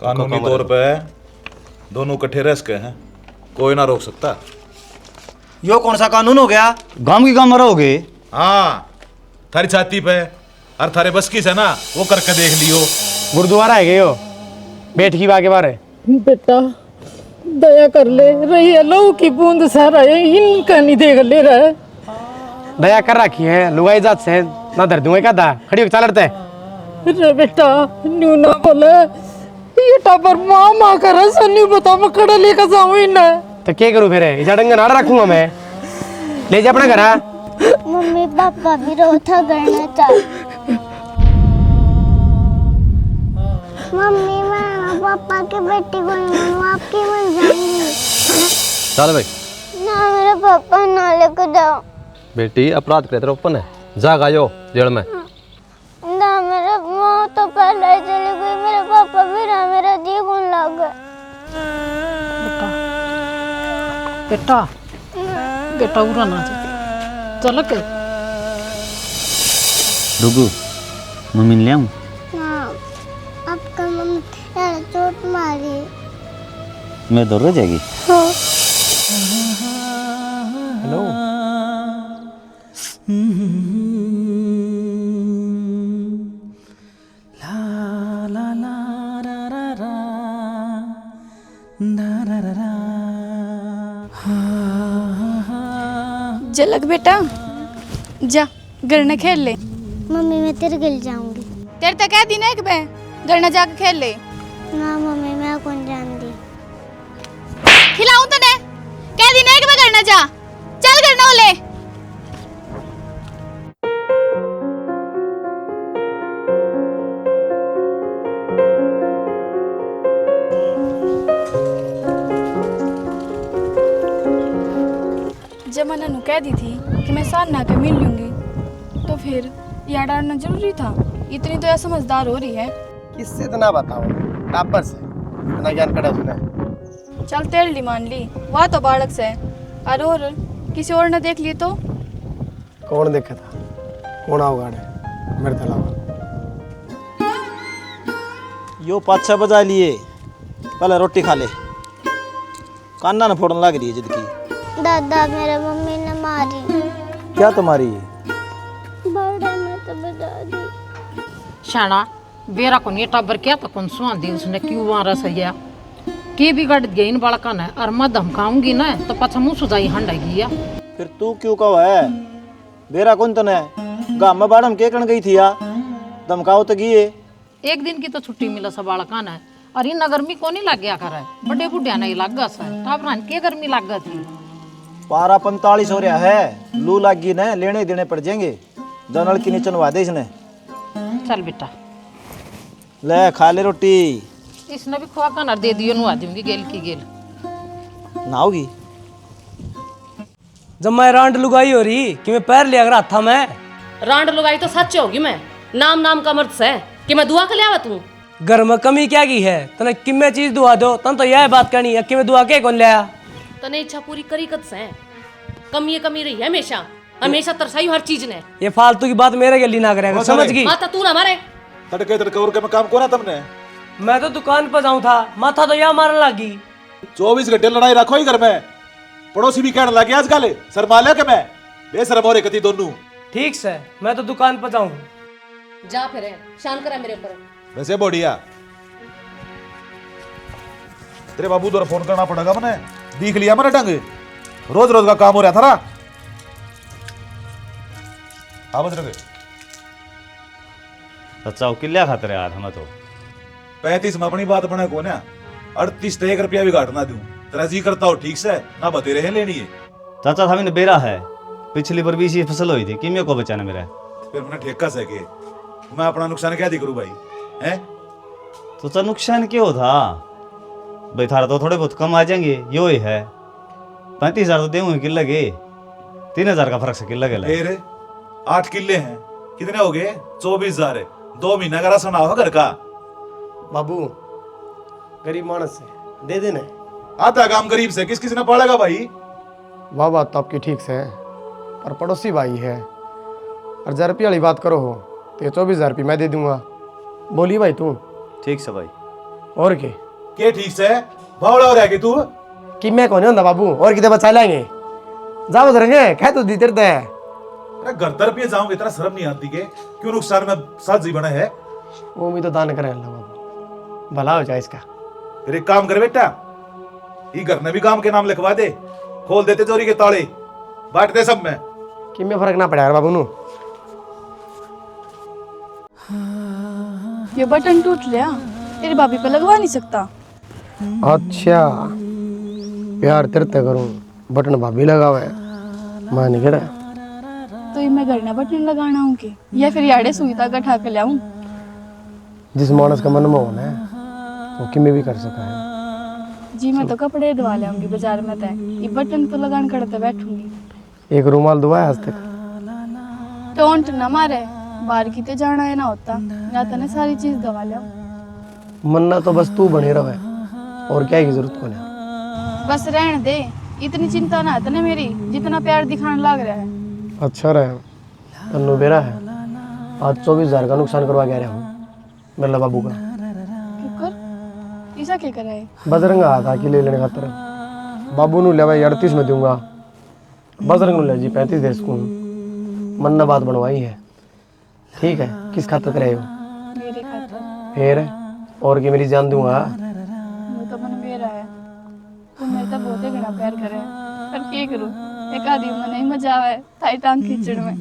कानूनी तौर पे दोनों इकट्ठे रह सके हैं, कोई ना रोक सकता। यो कौन सा कानून हो गया? गांव की गांव रहोगे। हाँ, थारी छाती पे और थारे बस की से ना वो करके देख लियो। गुरुद्वारा है गयो बैठ की बाके बारे। बेटा दया कर ले रही है, लहू की बूंद सारा इनका नहीं देख ले रहा है। दया कर रखी है लुगाई जात से ना दर दूंगा क्या था खड़ी चल रहे रे बेटा न्यू ना बोले ये टापर माँ माँ कर रहा न्यू बता मैं कड़ा लेकर जाऊँ इन्हें तो क्या करूँ फिर इजाड़ंगे नाड़ा रखूंगा मैं। ले जा अपना घर। मम्मी पापा भी रोथा करना चाहते। मम्मी मैं पापा के बेटी को आपकी बन जाऊंगी। चल भाई ना मेरे पापा ना लेकर जाओ। बेटी अपराध करे तेरा ओपन है, जा गायो जेल में। ना मेरा माँ तो पहले ही चली गई, मेरे पापा भी ना मेरा जी कौन लग गए। बेटा बेटा उड़ा ना चल के डुगू मम्मी ने ले आऊं? हाँ आपका मम्मी यार चोट मारी। मैं दौड़ रह जाएगी। हाँ हेलो झलक बेटा जा घर न खेल ले। मम्मी मैं तेरे गिल जाऊंगी। तेरे तक कह दी ना एक बार घर न जाके खेल ले। ना मम्मी मैं कौन जानती। खिलाऊं तने कह दी ना एक बार घर न जा, चल घर न ले। जब मैंने नु कह दी थी कि मैं साथ ना के मिल लूंगी तो फिर यार डालना जरूरी था। इतनी तो यह समझदार हो रही है। किससे इतना बताओ टापर से इतना ज्ञान कड़ा उसने। चल तेरे ली मान ली, वह तो बालक से और किसी और ने देख ली तो। कौन देखा था कौन आओ गाड़े मेरे तलावा। यो 5-6 बजा लिए, पहले रोटी खा ले, कान्ना न फोड़ने लग रही है जिद की। दादा मेरे मम्मी ने मारी। क्या तुम्हारी? बर्थडे में तो बता दी। शाना बेरा को नहीं टाबर क्या तो कौन सुन दी उसने क्यों मारा सैया के बिगड़ गई इन बालका ने और मैं धमकाऊंगी ना तो पछा मुँह सुझाई हंडागी या। फिर तू क्यों कहो है? बेरा कौन तने गाँव में बाड़म के कण गई थी या धमकाओ तो गई। एक दिन की तो छुट्टी मिला सब बालका ने और इन गर्मी को नहीं लग गया करे बड़े बुढ़िया नहीं लग गया सा टाबरान के गर्मी लग गई थी। पारा 45 हो रहा है, लू लागी न लेने देने पड़ जाएंगे। जनल की नीचे नवा दे इसने। चल बेटा ले खा ले रोटी। इसने भी खुआ कर दे दियो नुआ दूंगी गेल की गेल नहाओगी? जब मैं रांड लुगाई हो रही कि मैं पैर लिया रहा था। मैं रांड लुगाई तो सच होगी। मैं नाम का मर्द से कि मैं दुआ के ले आवा तू। घर में कमी क्या की है तने किम्मे चीज दुआ दो तन तो यह बात करनी है कि मैं दुआ के कौन लिया। तने इच्छा पूरी करी कद से कमी रही है हमेशा हमेशा तरसाई हर चीज ने। ये फालतू की बात मेरे गली ना करेगा समझ गई। माता तू ना मारे तड़के और के में काम कोना तुमने। मैं तो दुकान पर जाऊं था माथा तो यहाँ मारने लगी। 24 घंटे लड़ाई रखो ही घर में। पड़ोसी भी कहने लगे आजकल शर्माले के मैं बेशरम हो रे कति दोनों। ठीक से मैं तो दुकान पर जाऊं। जा फिर शान करा मेरे ऊपर। वैसे बढ़िया तेरे बाबू द्वारा फोन करना पड़ेगा। मैंने देख लिया मेरा ढंग, रोज का काम हो रहा था ना। हाँ बज रहे अच्छा किल्ला खाते रहे यार। हमें तो 35 में अपनी बात बने को ना 38 तो 1 रुपया भी घाट ना दूं। तेरा जी करता हो ठीक से ना बते रहे लेनी है। चाचा था मैंने बेरा है पिछली बार 20 फसल हुई थी किमियों को बचाने मेरा। फिर मैंने ठेका से के मैं अपना नुकसान क्या दिख रू भाई हैं। तो चाचा नुकसान क्यों था भाई? थारा तो थोड़े बहुत कम आ जाएंगे। यो ही है 35,000 तो देंगे किले के 3,000 का फर्क से किले के ले। फिर 8 किले हैं कितने हो गए? 24,000 है। 2 महीना का राशन आओ घर का। बाबू गरीब मानस से दे देना। आधा काम गरीब से किस किसी ने पालेगा भाई। वाह बात तो आपकी ठीक से है पर पड़ोसी भाई है और 1,000 रुपये वाली बात करो हो तो 24,000 रुपये मैं दे दूंगा। बोली भाई तू। ठीक से भाई और के ठीक से भावड़ा हो रहा है तू? कि मैं कौन होंदा बाबू और किते बचा लेंगे जाओ धरेंगे कह तो दी तेरे है। अरे घर तर पे जाऊंगे इतना शर्म नहीं आती के क्यों नुकसान में साथ जी बना है? वो भी तो दान करे अल्लाह बाबू भला हो जाए इसका। फिर एक काम कर बेटा, ये घर ने भी काम के नाम लिखवा दे, खोल देते चोरी के ताले, बांट दे सब में। कि मैं फर्क ना पड़ा यार बाबू नु। ये बटन टूट गया, तेरी भाभी पे लगवा नहीं सकता। अच्छा प्यार तेरते करूं बटन भाभी लगावे मैं नहीं करा। तो ये मैं घर ना बटन लगाना हूँ कि या फिर याडे सुई धागा ठा के लाऊं? जिस मानस का मन में होना है वो किमें भी कर सका है। जी मैं तो कपड़े धोवा लाऊंगी बाजार में तय, ये बटन तो लगान करते बैठूंगी। एक रुमाल धोया आज तक? टोंट ना मारे, बाहर की तो जाना है ना होता, या तने सारी चीज धोवा लाऊं। मन्ना तो बस तू बने रहे और क्या की जरूरत कोने। बस रहने दे, इतनी चिंता ना है तने मेरी जितना प्यार दिखाने लग रहा है। अच्छा रहे तन्नू बेरा है आज 24,000 का नुकसान करवा के आ रहा हूँ मेरे बाबू का। ऐसा क्या करा है? बजरंग आया था कि ले लेने खातर बाबू नु ले भाई 38 में दूंगा, बजरंग नु ले जी 35 दे इसको। मन ने बात बनवाई है ठीक है, किस खातर करे हो? मेरे खातिर। फिर और की मेरी जान दूंगा। वो तो मन मेरा है, तू मेरे तो बहुत घना प्यार करे पर क्या करूं, एक आदमी में नहीं मजा आवे थाई टांग खींचड़ में।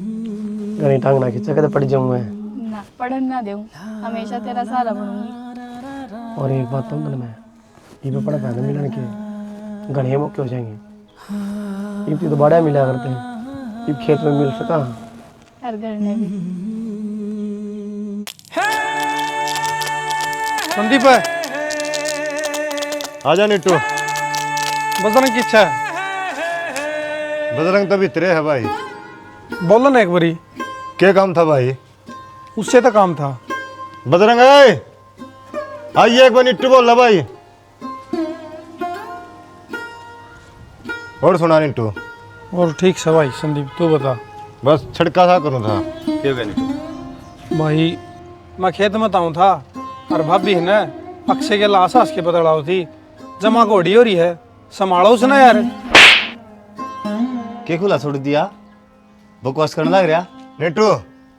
गनी टांग ना खींचा कदे पड़ जाऊं मैं ना पढ़न ना देऊं, हमेशा तेरा सहारा बनूंगी। और एक बात तो मन में ये भी पड़ा पैदा मिलन के घने मौके हो जाएंगे। ये तो बड़ा मिला करते हैं, ये खेत में मिल सका हर घर ने भी। संदीप आजा निट्टू। बजरंग की इच्छा है। बजरंग तो भीतरे है भाई। बोलो ना एक बारी। क्या काम था भाई? उससे तो काम था। बजरंग आइए एक बार निट्टू बोल रहा भाई। और सुना निट्टू? और ठीक से भाई संदीप तू बता। बस छिड़का सा करूँ था। क्यों कहने भाई मैं खेत में ताऊं था और भाभी है ना अक्षय के लाश के बदलाव थी, जमा घोड़ी हो रही है, संभालो उसने यार। के खुला छोड़ दिया, बकवास करने लग रहा। निट्टू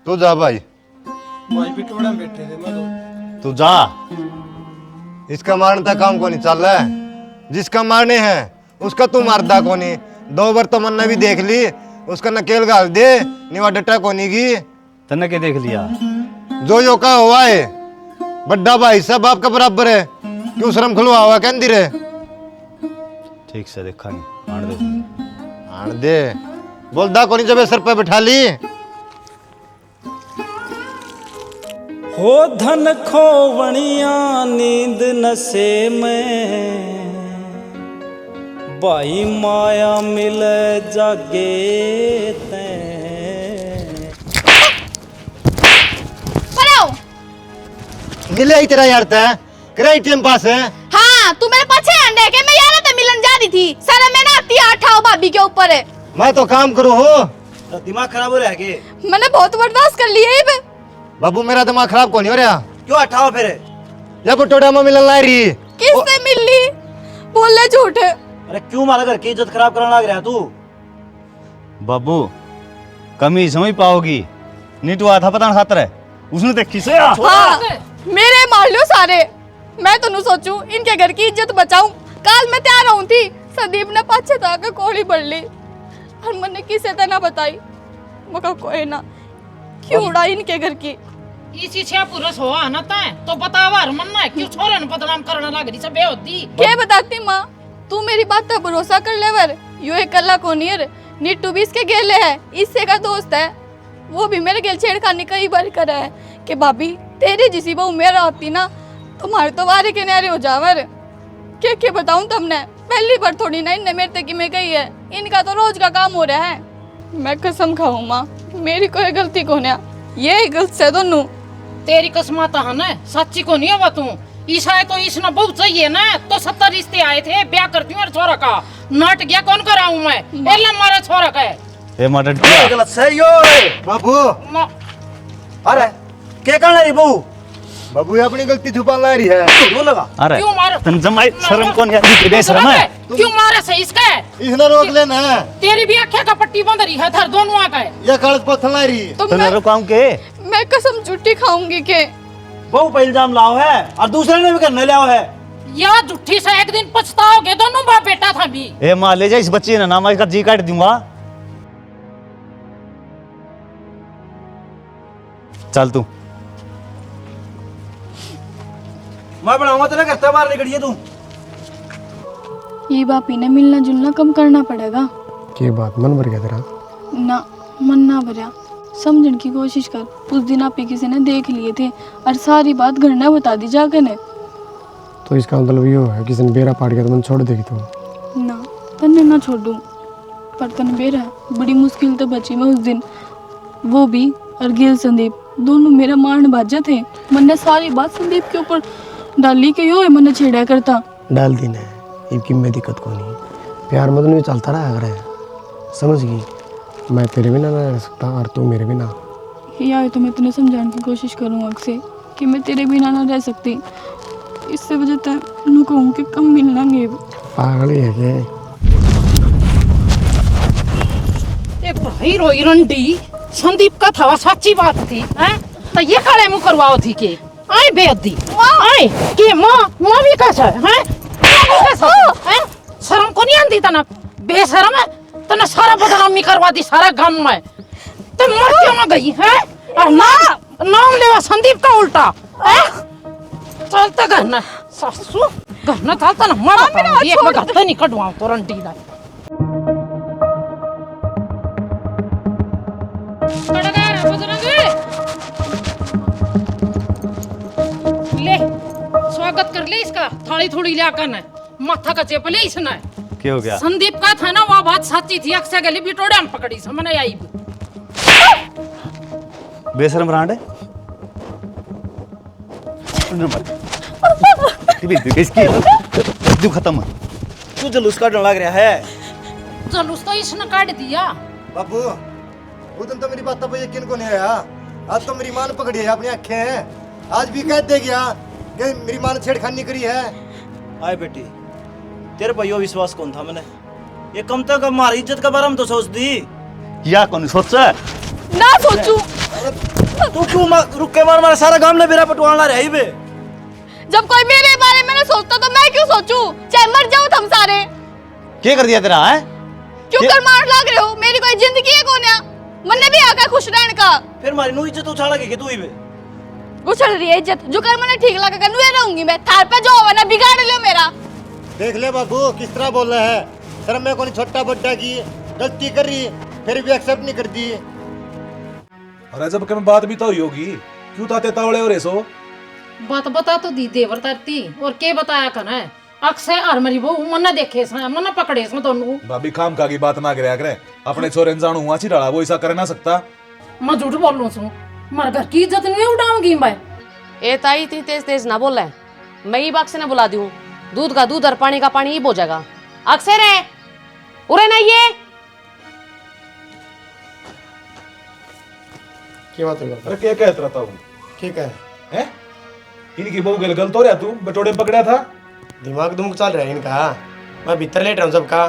तू जा भाई। भाई पिटोड़े में बैठे थे मैं तो। तू जा। इसका मारने का काम कौन चल रहा है? जिसका मारने है उसका तू मारदा कोनी। 2 बार तो मन ने भी देख ली, उसका नकेल गाल दे निवा डटा कोनी की। तन्ने के देख लिया जो यो का हुआ है बड्डा भाई सब बाप का बराबर है, क्यों शर्म खुलवा हुआ कहती रे? ठीक से देखा नहीं आण दे आन दे बोलदा कोनी जब सर पे बैठा ली। हो धन खोवणिया नींद नशे में, भाई माया मिले जागे ते। मिले ही तेरा यार तय करे टाइम पास है। हाँ तू मेरे पीछे अंडे के मैं यार तो मिलन जा रही थी, सारा मैं ना आती आठाओ भाभी के ऊपर है। मैं तो काम करूँ हो तो दिमाग खराब हो रहा है के? मैंने बहुत बर्दाश्त कर लिया है। बाबू मेरा दिमाग खराब कौन हो रहा? क्यों हटाओ फिर? या बटोड़ा में मिलन ला रही। किससे मिल ली? बोल ले झूठ। अरे क्यों मारा घर की इज्जत खराब करने लग रहा तू? बाबू कमी समझ पाओगी, नीटू आया था पता ना खातर है उसने देखी से। हाँ, मेरे मार लो सारे, मैं तो नहीं सोचूं इनके घर की इज्जत बचाऊं। काल मैं तैयार हूं थी, संदीप ने पाछे था के कोड़ी बढ़ ली और मैंने किसे तो ना बताई। मका कोई ना क्यों उड़ा इनके घर की। इसी छे पुरुष हो ना तय तो बतावा हर मन ना क्यों छोरे ने बदनाम करने लग रही सब बेहोदी। क्या बताती माँ, तू मेरी बात पर भरोसा कर ले वर। यो एक कल्ला कोनियर नीटू भी इसके गेले है, इससे का दोस्त है। वो भी मेरे गेल छेड़खानी कई बार करा है कि भाभी तेरी जिसी बहू मेरा होती ना तुम्हारे तो वारे किनारे हो जावर। क्या बताऊं तुमने, पहली बार थोड़ी ना इनने मेरे तक में गई है, इनका तो रोज का काम हो रहा है। मैं कसम खाऊं माँ मेरी कोई गलती को नहीं, ये गलत से दोनों। तेरी कसमाता है ना सच्ची को नहीं हुआ तू। ईसा तो इसने बहुत चाहिए ना तो 70 रिश्ते आए थे, ब्याह करती हूँ और छोरा का नाट गया कौन कराऊं मैं, पहले मारा छोरा का है। ए मदद गलत से यो बाबू। अरे क्या करना रे बहू? बाबू ये अपनी गलती छुपा ला रही है। वो लगा अरे क्यों मारो? तुम जमाई शर्म कौन है बेशरम है क्यों मारे से इसका? इसने रोक लेना है। तेरी भी आंखें का पट्टी बंद रही है धर दोनों आ गए। ये कागज पत्थर ला रही है। तो तो मैं रुकाऊं के मैं कसम झूठी खाऊंगी के बहू पे इल्जाम लाओ है और दूसरे ने भी करने लाओ है। या झूठी से एक दिन पछताओगे दोनों बाप बेटा था भी। ए मां ले जा इस बच्चे ने नाम इसका जी काट दूंगा। चल तू मैं बनाऊंगा तेरा करता बाहर निकलिए तू। ये बापी ने मिलना जुलना कम करना पड़ेगा। की बात मन भर गया तेरा? ना मन ना भरा, समझने की कोशिश कर। उस दिन आप ही किसी ने देख लिए थे और सारी बात घर ने बता दी जाके ने। तो इसका मतलब ये है किसी ने बेरा पाट गया तो मन छोड़ देगी तू? ना तन्ने ना छोड़ू, पर तन बेरा बड़ी मुश्किल तो बची मैं उस दिन। वो भी और गिल संदीप दोनों मेरा मारने बाजा थे। मैंने सारी बात संदीप के ऊपर डाली के यो मैंने छेड़ा करता। डाल दी ने इनकी में दिक्कत को नहीं, प्यार मतलब चलता रहा अगर समझ गई। मैं तेरे बिना ना रह सकता और तू मेरे बिना। ये आए तो मैं तुम्हें समझाने की कोशिश करूँ से कि मैं तेरे बिना ना रह सकती। इससे वजह तक मैं कहूँ कि कम मिल लेंगे। पागल ही है के एक भाई रोई रंडी संदीप का था सच्ची बात थी हैं? तो ये काले मुंह करवाओ थी के आए बेअद्दी आए के मां भी कैसा है हैं? कैसा है शर्म को नहीं आती तना बेशरम है तना सारा बदनामी करवा दी सारा गांव में। तो मर क्यों ना गई है और नाम लेवा संदीप का उल्टा है? चलता घरना सासू घरना चलता ना मां बताऊं एक बार घर नहीं कटवाऊं तो रंडी ला ले स्वागत कर ले इसका थाली थोड़ी ले आकर न माथा का चेप ले इसने। क्या हो गया? संदीप का था ना वो बात सच्ची थी अक्सर गली बिटोड़े हम पकड़ी समझ आई। बेशरम रांडे इसकी तू खत्म तू जुलूस काटने लग रहा है। जुलूस तो इसने काट दिया। बाबू वो दिन तो मेरी बातों पर यकीन को नहीं आया। आज तो मेरी मां ने पकड़ी है अपनी आंखें हैं। आज भी कह दे गया कि मेरी मां ने छेड़खानी करी है। आए बेटी तेरे पर यो विश्वास कौन था मैंने। ये कम तक हमारी इज्जत के बारे में तो सोच दी या कौन सोचा ना सोचू। तू क्यों रुक के मार सारा गांव ने मेरा पटवाना रही बे। जब कोई मेरे बारे में ना सोचता तो मैं क्यों सोचूं? चाहे मर जाओ तुम सारे। क्या कर दिया तेरा है? क्यों कर मार लाग रहे हो? मेरी कोई जिंदगी है कोन्या? मन्ने भी आका खुश रहने का। फिर मारी नु इज्जत उछाला के तू ही बे उछल रही है इज्जत जो कर मैंने ठीक लगा कर रहूंगी मैं। थार पे जो होगा ना बिगाड़ लियो मेरा। देख ले बाबू किस तरह बोल रहा है। शर्म में कोई छोटा बड्डा की गलती कर रही फिर भी एक्सेप्ट नहीं कर दी। और जब कभी बात भी तो हुई होगी क्यों ताते तावड़े हो रेसो? बात बता तो दी देवर तरती और के बताया कन है अक्सर और मरी वो मन्ना देखे मन्ना पकड़े दोनों। भाभी काम का की बात ना करे करे अपने छोरे जानू हुआ चिराड़ा वो ऐसा कर ना सकता। मैं झूठ बोल लूं सू मर घर की इज्जत नहीं उठाऊंगी मैं। ए ताई इतनी तेज तेज ना बोल रहे। मैं ही बाक्से ने बुला दूं दूध का दूध और पानी का पानी ही हो जाएगा। अक्सर है उरे ना ये क्या बात है? अरे क्या कहता रहता हूँ ठीक है हैं? इनकी बहू गल गलत हो रहा तू बटोड़े पकड़ा था। दिमाग दुम चल रहा है इनका। मैं भीतर लेट रहा हूँ सबका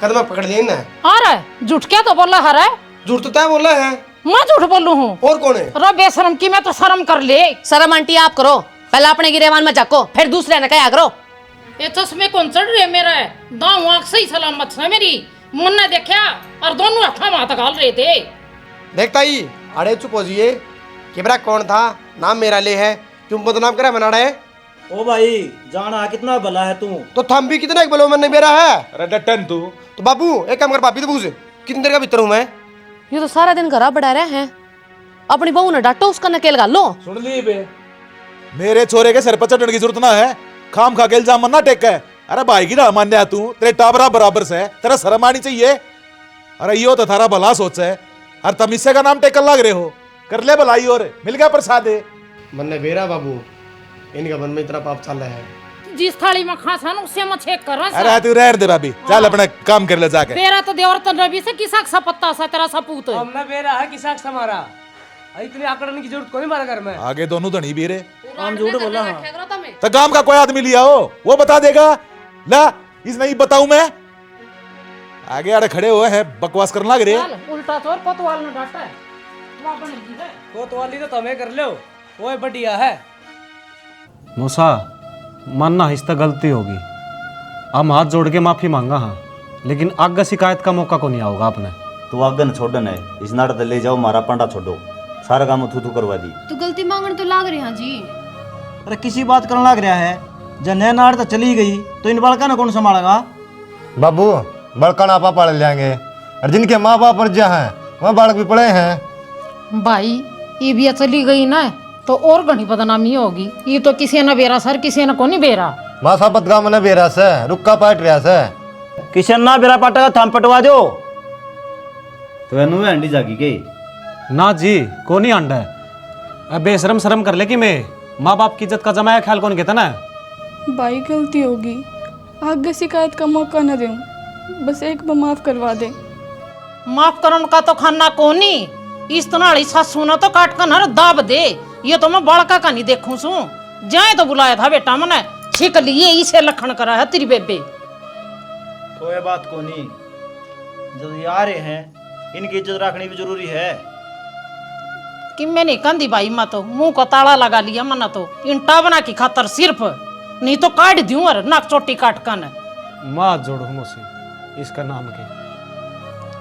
कदम पकड़ लिया ना। आ रहा है झूठ क्या तो बोला हरा है। झूठ तो तय बोला है। मैं झूठ बोलू हूँ और कौन है? रो बेशरम की मैं तो शर्म कर ले। शर्म आंटी आप करो पहले अपने गिरेवान में जाको फिर दूसरे ने कहा करो। ये चश्मे कौन चढ़ रहे मेरा दांव आंख सही सलामत है मेरी मन ने देखा और दोनों हाथ में हाथ घाल रहे थे। देखता ही अरे चुप हो जिए किबरा कौन था नाम मेरा ले है क्यों बदनाम करा बना रहे। ओ भाई जाना कितना भला है तू। तो थम भी कितना एक बलो मन मेरा है। अरे डटन तू तो बाबू एक काम कर भाभी तो पूछ कितनी देर का भीतर हूँ मैं। ये तो सारा दिन घर बढ़ा रहे हैं। अपनी बहू ने डांटो उसका नकेल गाल लो। सुन ली बे मेरे छोरे के सर पर चढ़ने की जरूरत ना है। खाम खा के इल्जाम मन्ना टेक है। अरे भाई की ना मान्या तू तेरे टाबरा बराबर से तेरा शर्म आनी चाहिए। अरे यो तो थारा भला सोच है और तुम इससे का नाम टेकल लग रहे हो। कर ले भलाई और मिल गया प्रसाद है। मन ने बेरा बाबू इनका मन में इतना पाप चल रहा है। जिस थाली में खासा ना उससे मैं चेक कर रहा। अरे तू रह दे भाभी चल अपना काम कर ले जाके। तेरा तो देवर तो रवि से किसा सा पत्ता सा तेरा सपूत है। हमने बेरा है किसा हमारा इतनी आकड़ने की जरूरत कोई हमारे घर में। आगे दोनों धनी भी रे। हम झूठ बोला। हाँ। क्या करो तमें? तो गांव का कोई आदमी लिया हो वो बता देगा। ला इस नहीं बताऊं मैं। आगे आड़े खड़े हुए हैं बकवास करने लग रहे। चल उल्टा तोर कोतवाल ने डांटा है वो बनेगी है कोतवाली तो तुम्हें कर लो, वो बढ़िया है। मूसा मानना हिस्सा गलती होगी, हम हाथ जोड़ के माफी मांगा हाँ, लेकिन आगे शिकायत का मौका को नहीं आओगा आपने। तू आगे न छोड़न है, इस नाट ले जाओ मारा पंडा छोड़ो, सारा काम थू थू करवा दी। तो गलती मांगने तो लाग रहे हैं जी। अरे किसी बात करने लग रहा है, जब नया नाड़ तो चली गई तो इन बालका ने कौन संभालेगा? बाबू बड़का आपा पढ़ लेंगे, और जिनके माँ बाप पर जहाँ हैं वहाँ बालक भी पढ़े हैं। भाई ये भी चली गई ना तो और घनी बदनामी होगी। ये तो किसी ने बेरा सर किसी ने को नहीं बेरा। माँ सापत गाँव में बेरा से रुक्का पाट रहा से किशन ना बेरा पाटा का थम पटवा दो। तो एनु हंडी जागी के ना जी को नहीं अंडा है, अब बेशरम शर्म कर ले कि मैं माँ बाप की इज्जत का जमाया ख्याल कौन कहता ना। भाई गलती होगी, आगे शिकायत का मौका न दूं, बस एक बार माफ करवा दे। माफ करन का तो खाना कोनी, इस तनाड़ी सासू ने तो काट कर नर दाब दे। ये तो मैं बड़का का नहीं देखूं सू, जाए तो बुलाया था बेटा मने छिक लिए इसे लखन करा है तेरी बेबे। कोई बात को नहीं, जब ये आ रहे हैं इनकी इज्जत रखनी भी जरूरी है। कि मैं नहीं कंदी भाई मैं तो मुंह को ताला लगा लिया मना तो इन टावना की खातर सिर्फ, नहीं तो काट दूं और नाक चोटी काट कर। माँ जोड़ो मुझसे इसका नाम के।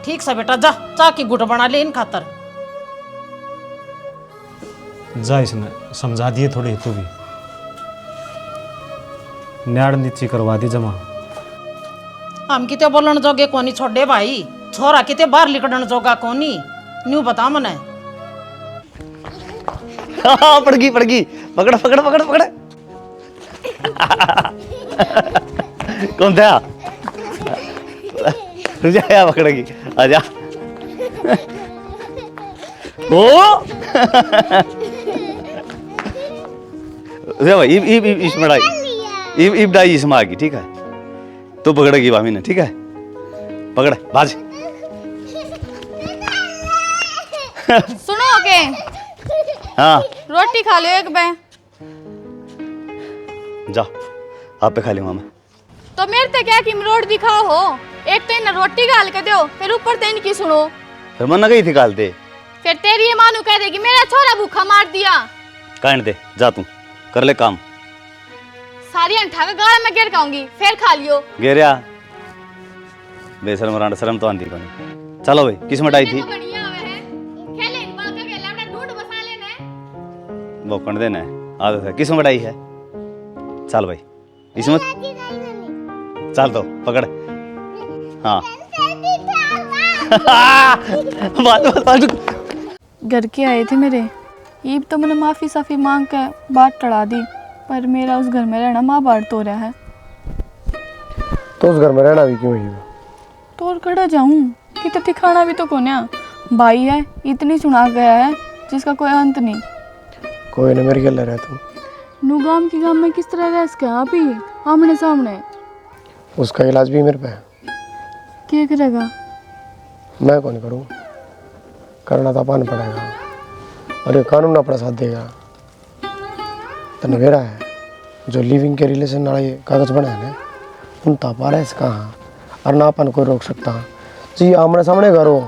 ठीक से बेटा जा चाह की गुट बना ले इन खातर। जा इसने समझा दिए थोड़ी तू भी, न्याड़ नीची करवा दी जमा। हम किते बोलन जोगे कोनी छोड़े भाई, छोरा किते बाहर लिकड़न जोगा कोनी न्यू बता मने। पड़ गई पकड़ पकड़ पकड़ पकड़ कौन था? तुझे आया पकड़ेगी, आजा। ओ भाई इसमें डाई डाई इसमें आ गई, ठीक है? तो पकड़ेगी भाभी ने, ठीक है? पकड़ बाज। सुनो के हाँ रोटी खा लो एक बे। जा आप पे खा लूंगा मैं। तो मेरे ते क्या कि रोट दिखाओ हो, एक तो इन रोटी गाल के दो फिर ऊपर ते इनकी सुनो। फिर मन गई थी काल दे, फिर तेरी ये मानू कह देगी मेरा छोरा भूखा मार दिया। काट दे, जा तू कर ले काम। सारी अंठा का गाल में गिर खाऊंगी फिर खा लियो। गेरिया बेशरम रांड शर्म तो आंधी कोनी। चलो भाई किस में डाई थी? बढ़िया आवे है खेले इन बाल का खेले अपना ढूंढ बसा लेना। वो कौन देना है आदत है, किस में डाई है? चल भाई इसमें चल तो पकड़। हाँ घर के आए थे मेरे ईब तो मैंने माफी साफी मांग कर बात टड़ा दी, पर मेरा उस घर में रहना माँ बाढ़ तो रहा है। तो उस घर में रहना भी क्यों ही? तो और कड़ा जाऊं कि तो दिखाना भी तो कोन्या भाई है, इतनी चुना गया है जिसका कोई अंत नहीं। कोई ना मेरे गले रह तू। नुगाम की गांव में किस तरह रह सके आप ही आमने सामने? उसका इलाज भी मेरे पे है। क्या करेगा? मैं कौन करूँ, करना तो अपन पड़ेगा, और ये कानून अपना साथ देगा। तो नवेरा है जो लिविंग के रिलेशन वाले कागज बने हैं उन तापा रहे कहाँ, और ना अपन कोई रोक सकता जी। आमने सामने घर हो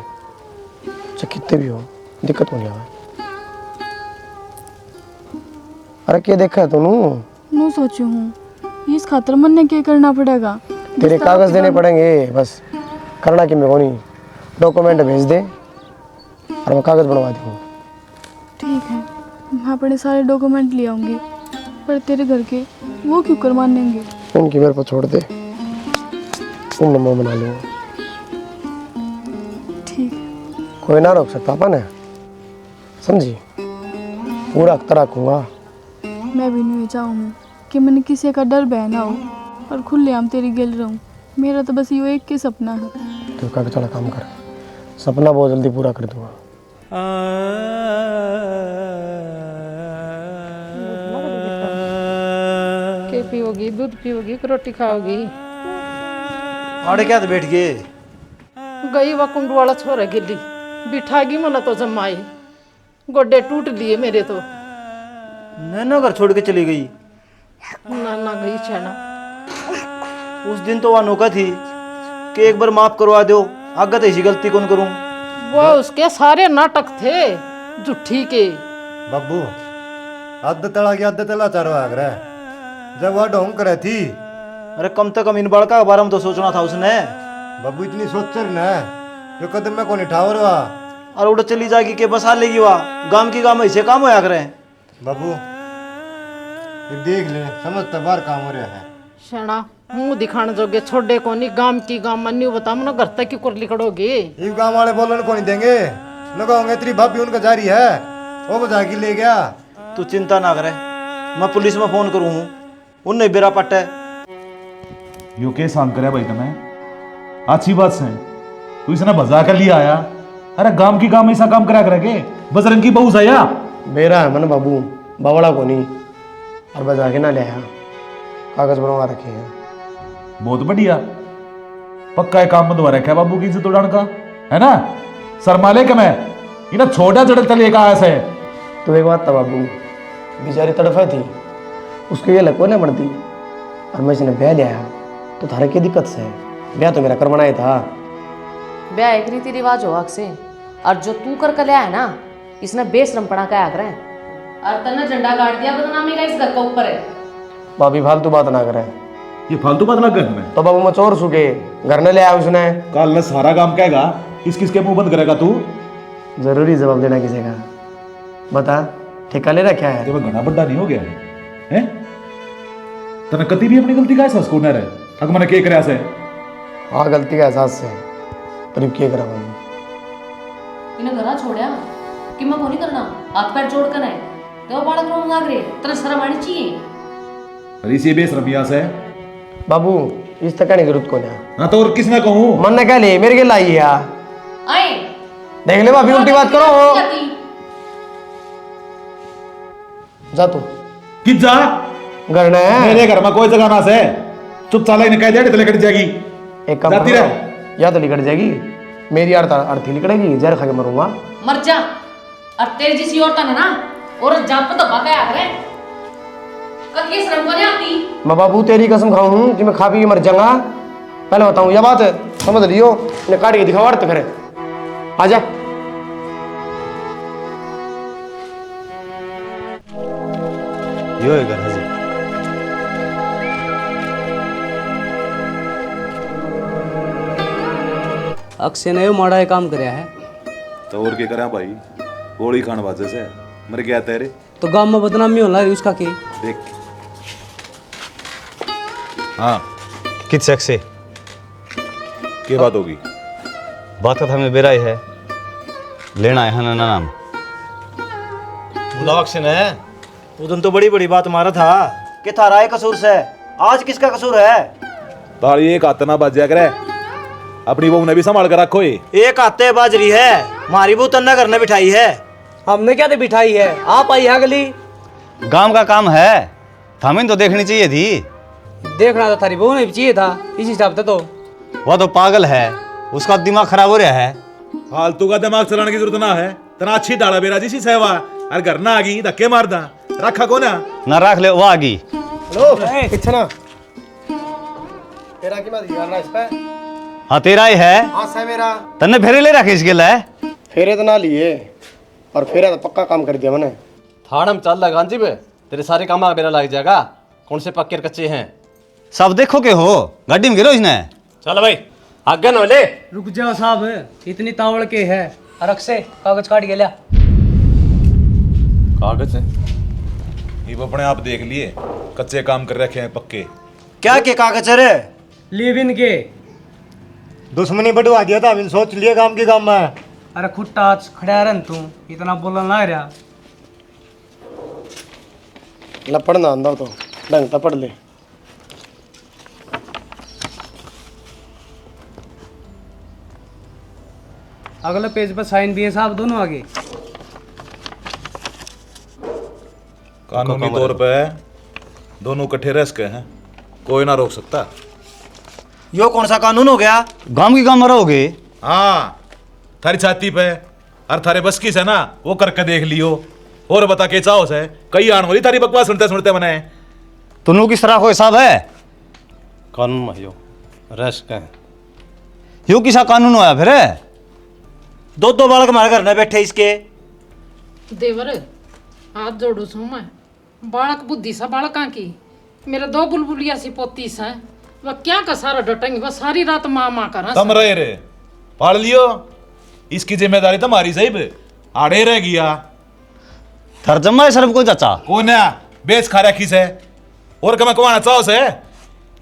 चाहे कितने भी हो दिक्कत को नहीं आवे। अरे क्या देखा है तूनू? नो सोचू हूँ इस खातर मन ने क्या करना पड़ेगा? तेरे कागज देने पड़ेंगे बस, करना कि मैं को नहीं। डॉक्यूमेंट भेज दे और मैं कागज बनवा दूँ। ठीक है मैं अपने सारे डॉक्यूमेंट ले आऊँगी, पर तेरे घर के वो क्यों करवान देंगे? उनकी मेरे को छोड़ दे, उन मैं बना लूँगा। ठीक है कोई ना रोक सकता अपन है, समझी? पूरा अख्तर रखूँगा। मैं भी नहीं चाहूँ कि मैंने किसी का डर बहना हो और खुलेआम तेरी गिल रहूँ। मेरा तो बस ये एक के सपना है। तो का चला काम कर, सपना बहुत जल्दी पूरा कर दूंगा। के पियोगी, दूध पियोगी कि रोटी खाओगी? आड़े क्या तो बैठ गए? गई वा कुंडू वाला छोरा गिल्ली बिठागी मन तो जमाई। गोड्डे टूट लिए मेरे तो। नैना घर छोड़ के चली गई। नाना गई छेना। उस दिन तो वह नौका थी कि एक बार माफ करवा दो, आगे तो ऐसी गलती कौन करूं। वो उसके सारे नाटक थे जुट्ठी के। बाबू अद्ध तला की अद्ध तला चारो आग रहा है। जब वह ढोंग करे थी, अरे कम से कम इन बड़का के बारे में तो सोचना था उसने। बाबू इतनी सोचर न जो कदम में कौन ठावर हुआ। और उड़ चली जाएगी के बसा लेगी वह गांव की गांव ऐसे काम होया करे। बाबू ये देख ले, समझता बाहर काम हो रहा है। शेना मुंह दिखाने जोगे छोड़े कोनी, गांव की गांव मन्यू बता ना घर तक क्यों कर लिखड़ोगे। ये गांव वाले बोलन को नहीं देंगे, न कहोगे तेरी भाभी उनका जारी है, वो बजा के ले गया। तू चिंता ना करे, मैं पुलिस में फोन करूं, उनने बेरा पट्टे। यो के सांग करे भाई तुम्हें, अच्छी बात से तू इसने बजा कर लिया आया। अरे गांव की गांव ऐसा काम करा करेगे, बजरंग की बहू जाया बेरा है मन बाबू, बावड़ा को नहीं और बजा के ना ले आया, कागज बनवा रखे हैं। बहुत बढ़िया, पक्का है काम बंधवा रखा है बाबू की इज्जत उड़ान का, है ना। शर्माले के मैं इन्हें छोटा चढ़ चले का आया से। तो एक बात था बाबू, बेचारी तड़फे थी, उसके ये लको ना बढ़ती, और मैं इसने ब्याह ले आया तो थारे की दिक्कत से ब्याह तो मेरा करवाना ही था। ब्याह एक रीति रिवाज हो से, और जो तू कर ले आया ना, इसने बेशरम पड़ा का आग्रह और तने झंडा गाड़ दिया बदनामी का इस घर का ऊपर है। भाभी फालतू बात ना करे। ये फालतू बात ना कर में तो बाबू मैं चोर सुके घर ने ले आया उसने। कल ने सारा काम कहेगा, किस किस के मुंह बंद करेगा तू। जरूरी जवाब देना किसी का, बता ठेका ले रखा है। ये घना बड्डा नहीं हो गया है? तने कति भी अपनी गलती का एहसास को न रहे, अगर मैंने के करया से। हाँ गलती का एहसास से, पर क्या करा बाबू। इन्हें घरा छोड़ा कि मैं को नहीं करना, हाथ पैर जोड़ कर है तो बालक रो मांग रहे, तेरे शर्म आनी चाहिए। अरे इसी बेशरमिया से बाबू इस तक कहने की जरूरत को ना। हाँ तो और किसने कहूँ, मन ने कह ले मेरे के लाई है। आए देख ले भाभी उल्टी बात करो। जा तू किस जा घर ने मेरे घर में कोई जगह ना से, चुप चाला इन्हें कह दिया तो लेकर जाएगी। एक काम जाती करो, रह। या तो निकल जाएगी, मेरी अर्थी निकलेगी, जहर खा के मरूंगा। मर जा, और तेरी जैसी औरत है ना, और जात पे तो बाका आग्रह कभी शर्म को नहीं आती। मैं बाबू तेरी कसम खाऊं कि मैं खा पी के मर जाऊंगा। पहले बताऊं यह बात है, समझ लियो, ने काट के दिखावा तो फिर आजा। यो है घर हजी। अक्षय ने माड़ा ये काम कराया है तो और क्या करा भाई, गोली खान वाजे से मर गया तेरे। तो गांव में बदनामी होना है उसका की। देख हाँ किस शक से क्या बात होगी। बात का था में बेरा ही है, लेना है ना नाम बुलाओ अक्षय ने। उधर तो बड़ी बड़ी बात मारा था कि थारा है कसूर से, आज किसका कसूर है। ताली एक हाथ ना बाजा करे, अपनी बहू ने भी संभाल कर रखो। एक आते बाजरी है, मारी बहू तन्ना घर ने बिठाई है। हमने क्या बिठाई है, आप आई है गली। गांव का काम है, हमें तो देखनी चाहिए थी। देखना तो थारी बहू ने भी चाहिए था, इस हिसाब से तो। वह तो पागल है, उसका दिमाग खराब हो रहा है। फालतू का दिमाग चलाने की जरूरत ना है, तना अच्छी डाला बेरा जी सी सेवा, और घर ना आ गई धक्के मार दा रखा को ना रख ले वो आ गई। हेलो कितना तेरा की मत करना इस पे। हाँ तेरा ही है, हां से मेरा तन्ने फेरे ले रखे इसके लिए। फेरे तो ना लिए, और फेरा तो पक्का काम कर दिया मैंने। थाना में चल रहा गांधी पे, तेरे सारे काम मेरा लग जाएगा। कौन से पक्के और कच्चे हैं सब देखो के हो, गाड़ी में गिरो इसने। चल भाई आगे न ले। रुक जाओ साहब, इतनी तावड़ के है। और अक्षय कागज काट के लिया। कागज है ये वो अपने आप देख लिए, कच्चे काम कर रखे हैं पक्के। क्या के कागज है? लिव इन के दुश्मनी बढ़वा दिया था, अभी सोच लिए काम की काम में। अरे खुट्टा खड़ा रह तू, इतना बोलना ना रहा। लपड़ना आंदा तो ढंग से पढ़ ले। अगले पेज पर साइन भी है साहब, दोनों आगे। कानूनी तौर पे दोनों इकट्ठे रह सके हैं, कोई ना रोक सकता। यो कौन सा कानून हो गया? गांव की गांव मरोगे। हाँ थारी छाती पे अरे थारे बस की से ना वो करके देख लियो। और बता के चाहो से कई आन वाली तारी बकवास सुनते सुनते मने तुनू किस तरह को हिसाब है कानून में यो रश का है। यो किसा कानून होया फिर? दो दो बालक हमारे घर में बैठे इसके। देवर हाथ जोड़ू छू मैं, बालक बुद्धि सा बालका की, मेरे दो बुलबुलिया सी पोती सा, वह क्या का सारा डटेंगे, बस सारी रात माँ माँ कर तम रहे रे पाल लियो। इसकी जिम्मेदारी तुम्हारी साहिब, आड़े रह गया। थरजमा है शर्म को चाचा कौन है बेच खा रखी से और कमा कमाना चाहो से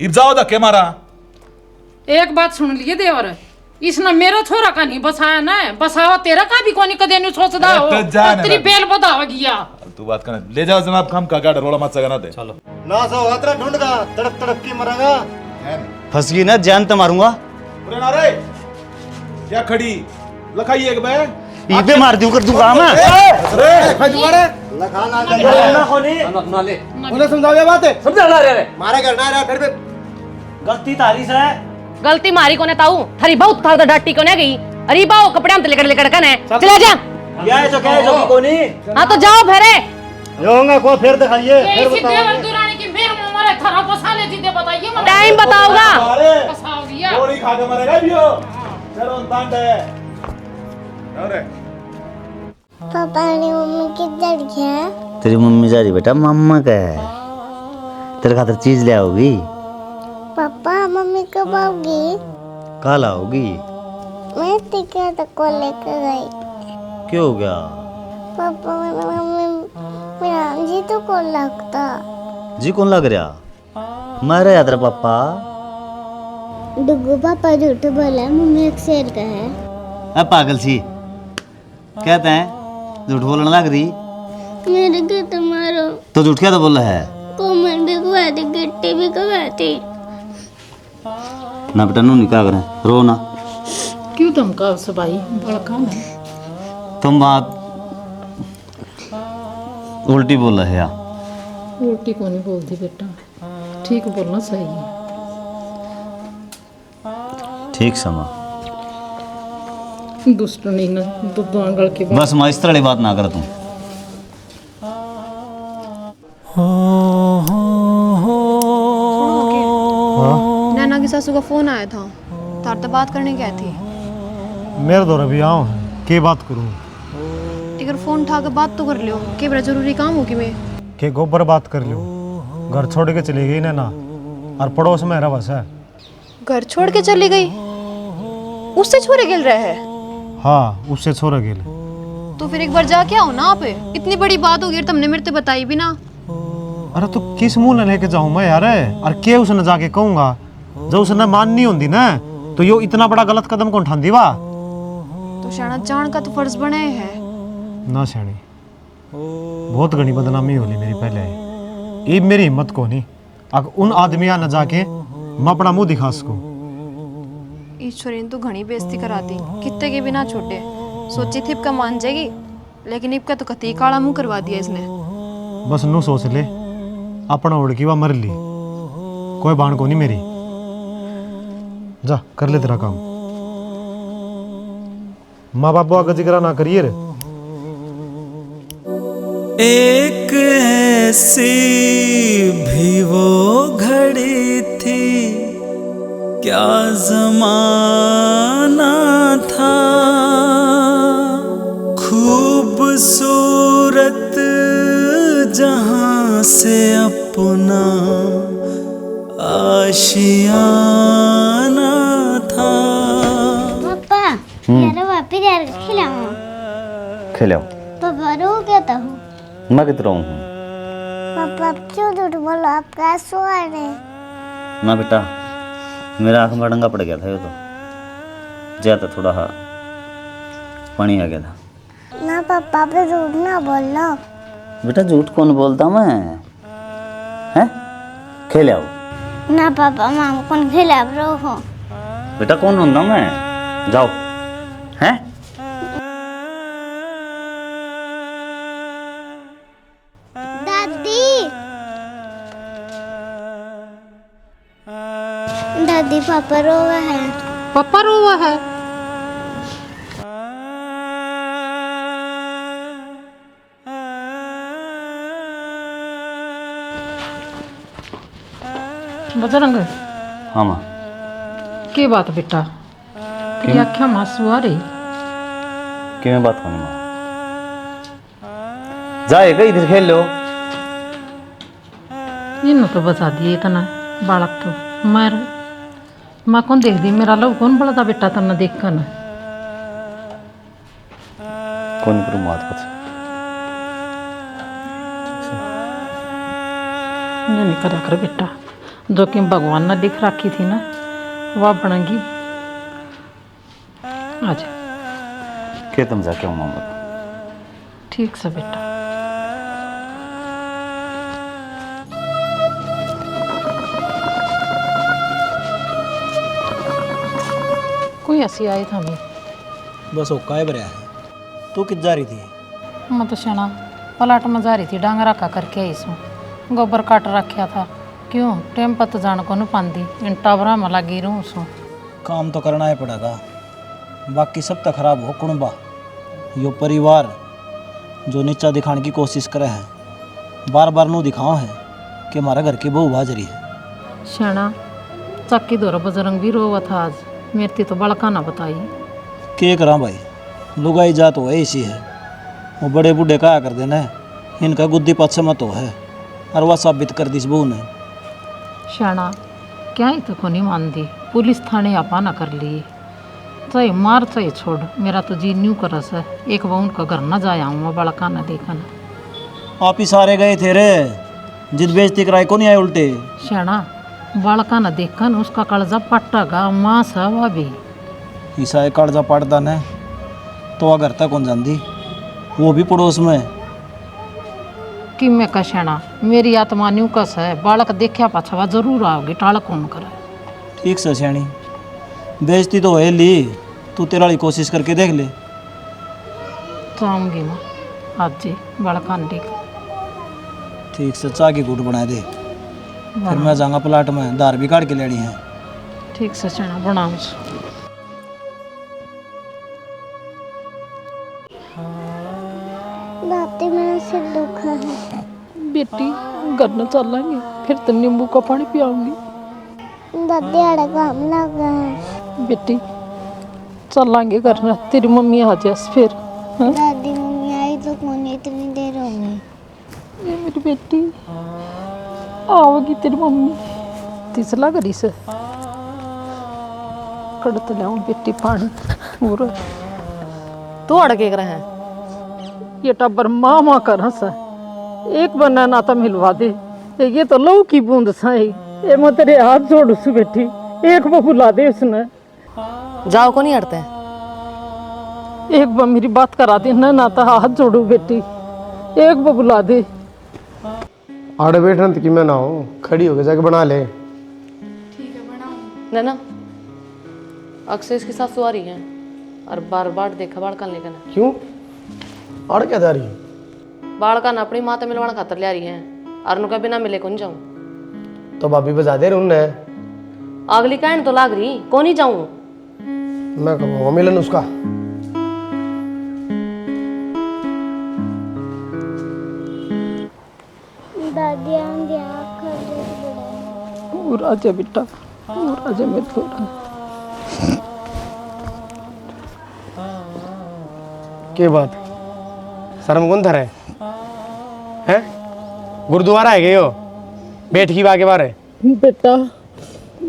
इब जाओ धक्के मारा। एक बात सुन लिए देवर, इसने मेरा छोरा का नहीं बसाया ना, बसावा तेरा का भी कोनी कदे नहीं सोचदा हो, तेरी बेल बदाव गया। तू बात कर ले जाओ जनाब, हम का गाड़ रोला मत सगना दे। चलो ना सो हतरा ढूंढगा, तड़प तड़प की मरेगा। फंस गई ना, जान तो मारूंगा। अरे ना रे क्या खड़ी लखाई एक बे इबे मार दूं कर दूंगा मैं। अरे खजुआरे लखा ना ना खोनी ना ले उन्हें समझाओ ये बात है। समझा ला रे मारे करना है फिर भी गलती तारी से है। गलती मारी कोने ताऊ, थारी बहुत था डाटी कोने गई। अरे बाओ कपड़े हम लेकर लेकर कने चला जा। क्या है जो क्या जो कोनी। हां तो जाओ फेरे योंगा को फिर दिखाइए, ये फिर इसी बताओ। देवर दुरानी की मेरे मुंह मारे थारा बसाले जीते बताइए मत। टाइम बताओगा। बसाओ दिया गोली खा के मरेगा बियो चलो तांड है। अरे पापा ने मम्मी किधर गया? तेरी मम्मी जा रही बेटा, मम्मा का है, तेरे खातिर चीज ले आओगी। पापा मम्मी कब आओगी? कल आओगी। मैं टिकट को लेकर गई। क्यों हो गया? पापा मम्मी मेरा जी तो कौन लगता? जी कौन लग रहा? मारे याद रहा पापा। डुगू पापा झूठ बोला, मम्मी एक शेर का है। अब पागल सी कहते हैं झूठ बोलने लग रही। मेरे को तो मारो। तो झूठ क्या तो बोल रहा है? कोमल भी खुआती, गिट्टी भी खुआती। ना बेटा नू नहीं क्या करें, रो ना। क्यों तुम का उस भाई बड़ा काम है। तुम बात उल्टी बोल रहे हैं। उल्टी को नहीं बोलती बेटा, ठीक बोलना सही है। ठीक समा दुष्ट नहीं ना दुद्ध आंगल की बात। बस माँ इस तरह बात ना कर तू। नैना की सासू का फोन आया था, तार तो बात करने गई थी। मेरे दौर अभी आओ है के बात करूँ अगर फोन उठा के बात तो कर लियो, के बड़ा जरूरी काम होगी मैं के गोबर बात कर लो। घर छोड़ के चली गई ना और पड़ोस में रहा बस है। घर छोड़ के चली गई, उससे छोरे गिल रहे है। हाँ उससे छोड़ गेल। तो फिर एक बार जाके आओ ना आप, इतनी बड़ी बात होगी तुमने मेरे से बताई भी ना। अरे तो किस मुंह ने लेके जाऊं मैं यार, और के उसने जाके कहूंगा जब उसने माननी होंगी ना तो यो इतना बड़ा गलत कदम कौन ठान दीवा। तो शाना जान का तो फर्ज बने है ना शानी, बहुत घनी बदनामी होली मेरी पहले। ये मेरी हिम्मत को नहीं अगर उन आदमिया न जाके मैं अपना मुंह दिखा सकूं। ईश्वरी ने तो घनी बेइज्जती करा दी, कितने के बिना छोटे। सोची थी इबका मान जाएगी, लेकिन इबका तो कती काला मुंह करवा दिया इसने। बस नू सोच ले अपना उड़ की वा मर ली, कोई बाण को नहीं मेरी। जा कर ले तेरा काम। माँ बाप आगे जिक्र ना करिए रे। एक ऐसी भी वो घड़ी थी, क्या जमाना था, खूबसूरत जहां से अपना आशियाना था। पापा यार वापस यार खिलाओ। खिलाओ पापा रो क्या था? मैं कितना हूँ। पापा आप क्यों झूठ बोलो, आपका स्वाद है। ना बेटा मेरा आँख में डंगा पड़ गया था, ये तो ज्यादा थोड़ा हाँ पानी आ गया था। ना पापा पे झूठ ना बोलो। बेटा झूठ कौन बोलता मैं, हैं? खेल आओ ना पापा माम कौन खिला रो हो। बेटा कौन होता मैं, जाओ हैं? दादी दादी पापा रोवा है। पापा रोवा है। बजरंग हाँ माँ के बात बेटा तेरी आँखें मासू आ रही कि मैं बात करनी माँ जाए कहीं इधर खेल लो इन तो बता दिए इतना बालक तो माँ कौन देख दी मेरा लव कौन बड़ा था बेटा तन्ना देख कर ना कौन करूँ बात कुछ नहीं करा कर बेटा जो कि भगवान ने लिख रखी थी ना वह बनेगी आज क्या तुम जाके हूँ मामा ठीक से बेटा कोई ऐसी आई था मैं बस ओका है बरिया है तू कित जा रही थी मैं तो शना पलाट में जा रही थी डांगरा का करके आई सू गोबर काट रखा था क्यों टाइम पर तो जान को नहीं पाती इन टावरा में लगी रहूँ सू काम तो करना ही पड़ेगा बाकी सब तो खराब हो कुणबा यो परिवार जो नीचा दिखाने की कोशिश करे है बार बार नू दिखाओ है कि हमारा घर की बहू बाजरी है शना चक्की दौरा बजरंग भी रोवा था आज मेरी तो बड़का ना बताई के करा भाई लुगाई जात हो ऐसी है वो बड़े बूढ़े कहा कर देना इनका गुद्दी पाछे मत हो है और वह साबित कर दी बहू ने शाना क्या ही तो को नहीं मानती पुलिस थाने आपा ना कर लिए चाहे मार चाहे छोड़ मेरा तो जी न्यू करस है एक बार उनका घर ना जाया हूँ मैं बड़का ना देखना आप ही सारे गए थे रे जिद बेइज्जती कराई को नहीं आए उल्टे शाना बड़का ना देखकर उसका कलजा पट्टा गा माँ सा वह भी ईसा कालजा पड़ता न तो वह घर तक कौन जाती वो भी पड़ोस में कि मैं का शाना मेरी आत्मा न्यू कस है बालक देखा पाछवा जरूर आओगी टाल कौन करे ठीक से सियाणी बेइज्जती तो है ली तू तेरा वाली कोशिश करके देख ले तो आऊँगी मैं आज जी बड़का ने देख ठीक से चाय की घूट बना दे फिर मैं जाऊँगा प्लाट में दार भी काट के लेनी है ठीक से शाना बनाऊँ दादी मेरा सिर दुखा है बेटी घर न चलेंगे फिर तो नींबू का पानी पियाऊंगी दादी आड़ा काम लगा है बेटी चलेंगे घर न तेरी मम्मी आ जाए फिर हाँ? दादी मम्मी आई तो कौन इतनी देर होगी ये मेरी बेटी आओगी तेरी मम्मी तीसला करी से कड़त लाऊं बेटी पानी पूरा तू अड़के रहे हैं ये टब्बर मामा कर हंसा एक बना नाता मिलवा दे ये तो लहू की बूंद साई ये मैं तेरे हाथ जोड़ सु बेटी एक बार बुला दे उसने जाओ को नहीं हटते एक बार मेरी बात करा दे ना नाता हाथ जोड़ू बेटी एक बार बुला दे आड़े बैठना तो कि मैं ना हो खड़ी होके जाके बना ले नैना अक्सर इसकी सासू आ रही है और बार बार देखा बाढ़ कर लेकर क्यों और क्या जा रही है बाढ़ ना अपनी माता मिलवाना खातर ले आ रही है और उनका बिना मिले कौन जाऊं तो भाभी बजा दे रही उन्हें अगली कहन तो लाग रही कौन ही जाऊं मैं कहूँगा मिलन उसका दादी आंधी आँख कर दे और आजा बेटा और आजा मेरे थोड़ा के बात शर्म कौन धरे हैं गुरुद्वारा है गए हो बैठ की बाके बारे बेटा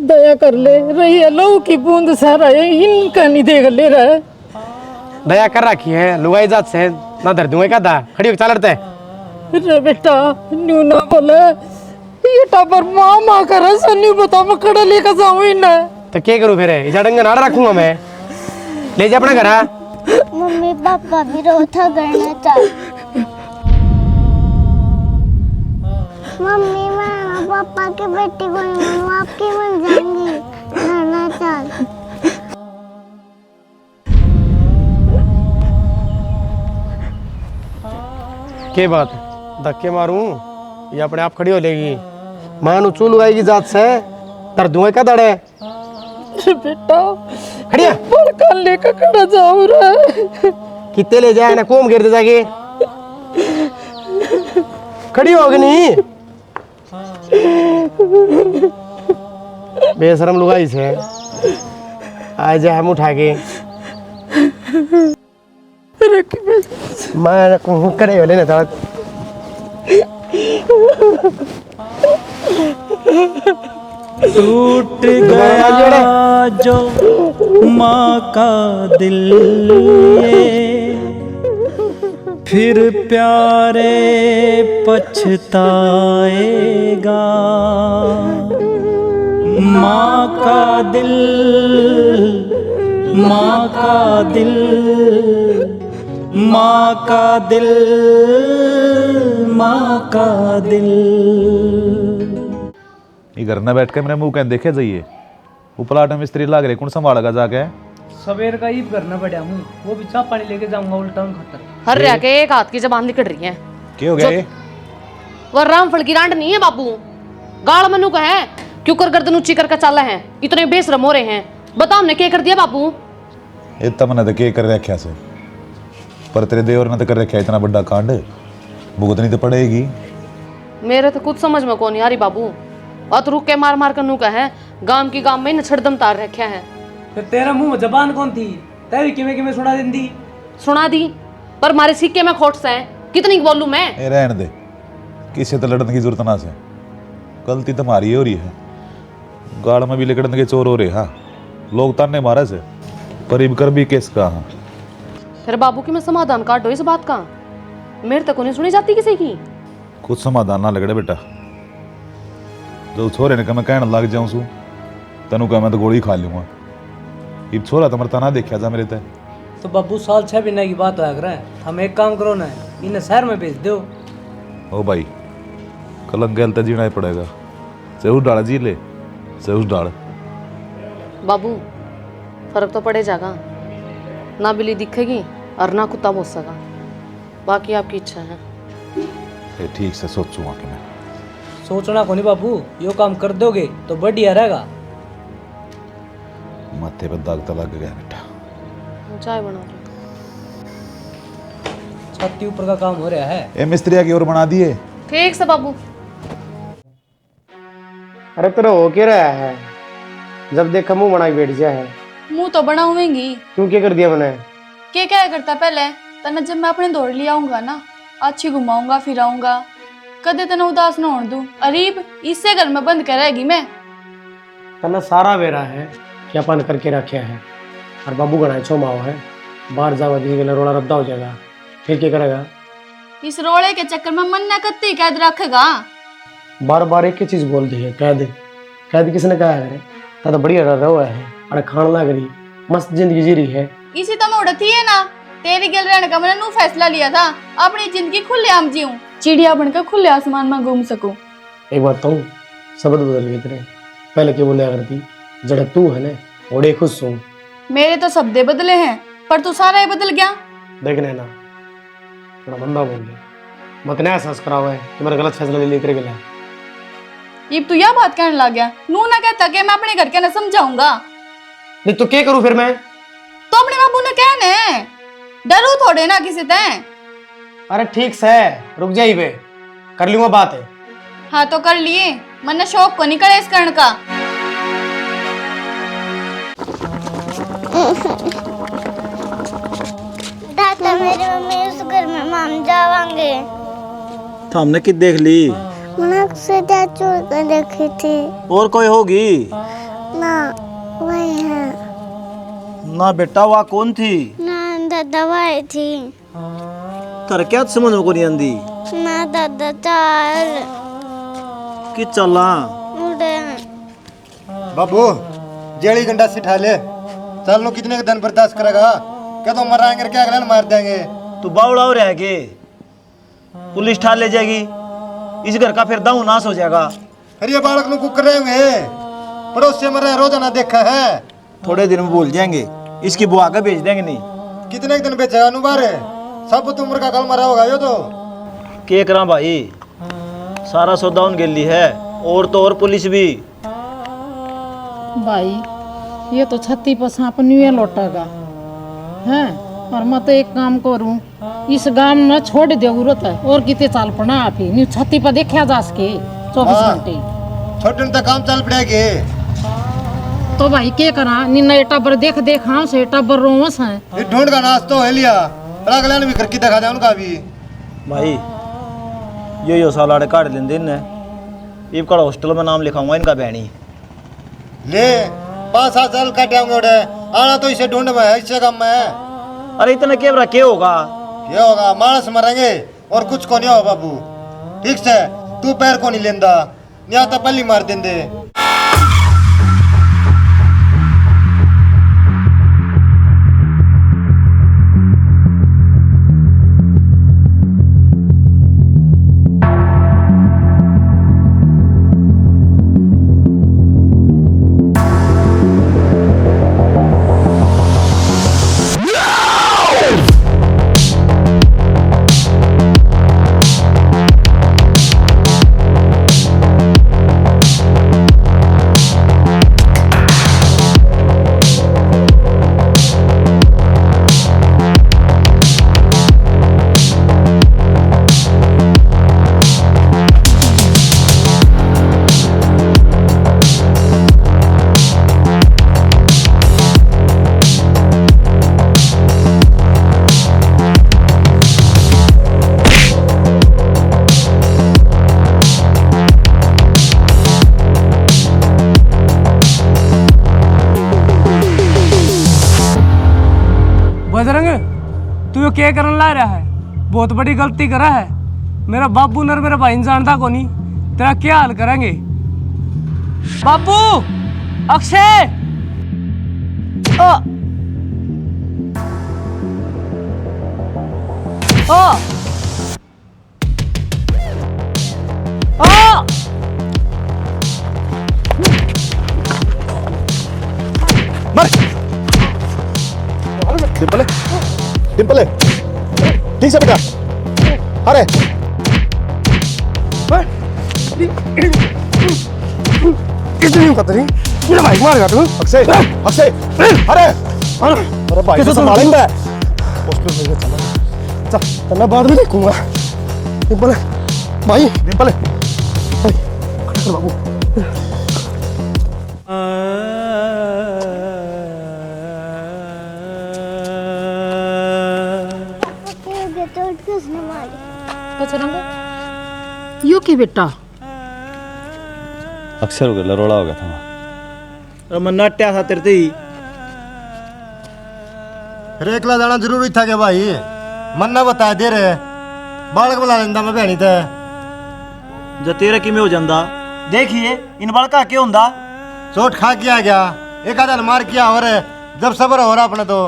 दया कर ले रही है लहू की बूंद सारा इनका नहीं देख ले रहा है दया कर रखी है लुगाई जात से ना धर दूंगा क्या था खड़ी होके चल रहे रे बेटा न्यू ना बोले ये टापर मामा कर सन्यू बता मैं कड़ा लेकर जाऊं इन्हें तो क्या करूँ फिर इसे डंगा ना रखूंगा मैं ले जा अपना घर मम्मी पापा भी रोथा करना चाहते मम्मी मैं पापा के बेटी को आपकी बन जाऊंगी करना चाहती के बात धक्के मारूं ये अपने आप खड़ी हो लेगी मां चू लुगाएगी जात से तर दूंगा क्या दड़े बेटा खड़िया बड़का लेकर कड़ा जाऊं रे कितने ले जाए ना कोम गिर दे जाके खड़ी होगी नहीं बेशरम लुगाई से आज हम उठा के मैं करे वाले ना था टूट गया जो माँ का दिल ये फिर प्यारे पछताएगा। माँ का दिल, माँ का दिल, माँ का दिल, माँ का दिल। ये घर न बैठ के मेरे मुंह कह देखे जाइए वो प्लाट में मिस्त्री लाग रहे कौन संभालेगा जाके। सवेर का ईद करना पड़ा हूँ, वो भी चाप पानी लेके जाऊंगा उल्टा खतर। हर रह के एक हाथ की जबान निकल रही है। क्या हो गया ये? वो रामफल की रांड नहीं है बाबू, गाल मनु का है। क्यों कर गर्दन ऊंची करके चाला है, इतने बेशरम हो रहे हैं। बताओ हमने क्या कर दिया बाबू? इतना मन तो क्या कर रखा से, पर तेरे देवर ने तो कर रखा इतना बड़ा कांड, भुगतनी तो पड़ेगी। मेरे तो कुछ समझ में कौन नहीं आ रही बाबू। और रुक के मार मार कर नू का है, गांव की गांव में नछड़दम तार रखा है। तो तेरा मुंह में जबान कौन थी? तेरी किमें किमें सुना दी? सुना दी, पर मारे सिक्के में खोट से है। कितनी बोलूं मैं? रहने दे, किसी तो लड़ने की जरूरत ना से, गलती तुम्हारी हो रही है। गाड़ में भी लकड़ने के चोर हो रहे। हाँ लोग ताने मारे से, पर इब कर भी केस का। हाँ फिर बाबू की मैं समाधान काटो इस बात का, मेरे तक नहीं सुनी जाती किसी की। कुछ समाधान ना लगड़े बेटा, जो छोरे ने कहा मैं कहने लग जाऊं सू तेन कह मैं तो गोली खा लूंगा। इब छोरा तो मरता ना देखा जा मेरे तय। तो बाबू साल 6 महीने की बात होया करे, हम एक काम करो ना, इन्हें शहर में भेज दो। ओ भाई कलंक गल तो जीना ही पड़ेगा, से उस डाल जी ले, से उस डाल। बाबू फर्क तो पड़े जाएगा, ना बिल्ली दिखेगी और ना कुत्ता भौंकेगा। बाकी आपकी इच्छा है। ठीक से सोचूंगा कि मैं। सोचना को नहीं बाबू, यो काम कर दोगे तो बढ़िया रहेगा। माथे पर दाग तो लग गया बेटा। चाय बना दो। छाती ऊपर का काम हो रहा है। ए मिस्त्रिया की ओर बना दिए। ठीक से बाबू। अरे तेरा हो क्या रहा है? जब देखा मुंह बना के बैठ गया है। मुंह तो बनाऊंगी। क्यों क्या कर दिया मैंने? क्या करता पहले तना, जब मैं अपने दौड़ लिया आऊंगा ना, अच्छी घुमाऊंगा फिराऊंगा, कदे तना उदास ना होने दूं। अरीब इससे घर में बंद कर रहेगी मैं। तना सारा बेरा है कि अपन करके रखे है, और बाबू गणा छो माओ है, बाहर जावा दी रोड़ा रद्दा हो जाएगा, फिर क्या करेगा? इस रोड़े के चक्कर में मन न कत्ती कैद रखेगा। बार बार एक ही चीज बोल दी है, कैद। कैद किसने कहा है? तो बढ़िया रह रहा है, अरे खान लग रही, मस्त जिंदगी जी रही है। इसी तो मैं उड़ती है ना, तेरी गिल रहने का मैंने नू फैसला लिया था, अपनी जिंदगी खुलेआम जीऊं, चिड़िया बनकर खुले आसमान में घूम सकूं। एक बात कहूँ, शब्द बदल गए तेरे। पहले क्या बोले करती, जड़ तू है ना ओड़े खुश हूँ। मेरे तो शब्दे बदले हैं, पर तू सारा ही बदल गया। देखने ना थोड़ा बंदा बोल दे, मत नया एहसास करा हुआ है कि मेरा गलत फैसला लेकर गया। ये तू यह बात कहने लग गया, नू ना कहता कि मैं अपने घर के ना समझाऊंगा। नहीं तो क्या करूं फिर मैं? तो अपने बाबू ने कहने, डरू थोड़े ना किसी ते। अरे ठीक से रुक जाइए बे, कर लूंगा बात है। हाँ तो कर लिए, मन शौक को नहीं करे इस करण का। दादा मेरी मम्मी उस घर में माम जावांगे। तो हमने कित देख ली? मनक से चाचू को देखी थी। और कोई होगी? ना वही है ना बेटा, वहाँ कौन थी? ना दादा वही थी। तर क्या समझ में को नहीं आंदी? ना दादा चाल कि चला उड़े। बाबू जेड़ी गंडा सिठा ले, चल लो कितने दिन बर्दाश्त करेगा? क्या तो मराएंगे क्या अगले मार देंगे? तू बावड़ा हो रहा के, पुलिस ठाल ले जाएगी, इस घर का फिर दाऊ नाश हो जाएगा। फिर ये बालक नु कुकर रहे होंगे, पड़ोस से मरा रोजाना देखा है। थोड़े दिन में भूल जाएंगे, इसकी बुआ का भेज देंगे। नहीं कितने दिन बेचेगा नुबारे, सब उम्र का कल मरा होगा यो तो। के करा भाई, सारा सौदा उन गेली है, और तो और पुलिस भी। भाई ये तो छत्ती पर सांप न्यूए लौटेगा हैं, और मैं तो एक काम करूं, इस गांव में छोड़ दे जरूरत है, और कितने चाल पड़ा आप ही न्यू छत्ती पर देखा जा सके 24 घंटे। छोटे तक काम चल पड़ेगी। तो भाई के करा निन्ना ये टब्बर देख देख हाँ से टब्बर रोवस है। ये ढूंढ का नाश तो है लिया, अगले ने भी करके दिखा दे उनका भी। भाई यो सालाड़े काट लेंदे इनने, इब का हॉस्टल में नाम लिखाऊंगा इनका बहनी। ले 5-7 साल काटे होंगे उड़े, आना तो इसे ढूंढ में है, इससे कम में है। अरे इतने केवरा क्या होगा? क्या होगा, मानस मरेंगे और कुछ को नहीं हो बाबू। ठीक से तू पैर को नहीं लेंदा, या तो पल्ली मार देंदे। बजरंग तू यो क्या करन ला रहा है? बहुत बड़ी गलती करा है। मेरा बाबू नर मेरा भाई जानता को नहीं, तेरा क्या हाल करेंगे? बाबू अक्षय ओ ओ ओ डिम्पल डिम्पल ठीक से बेटा। अरे कितनी खतरी मेरा भाई मार तू। अक्षय अक्षय अरे अरे भाई से संभालेंगे हॉस्पिटल में चला चल तो मैं बाद में देखूंगा। डिम्पल भाई डिम्पल बाबू यो की बेटा अक्षर हो गया, लरोड़ा हो गया था। अरे मैं नाट्या था तेरे ही। रेकला जाना जरूरी था क्या भाई? मन ना बता दे रहे, बालक बुला लेंदा मैं बहनी ते। जो तेरा किमें हो जांदा, देखिए इन बालका क्यों होंदा? चोट खा के आ गया, एक आधा मार किया और जब सबर हो रहा अपने तो।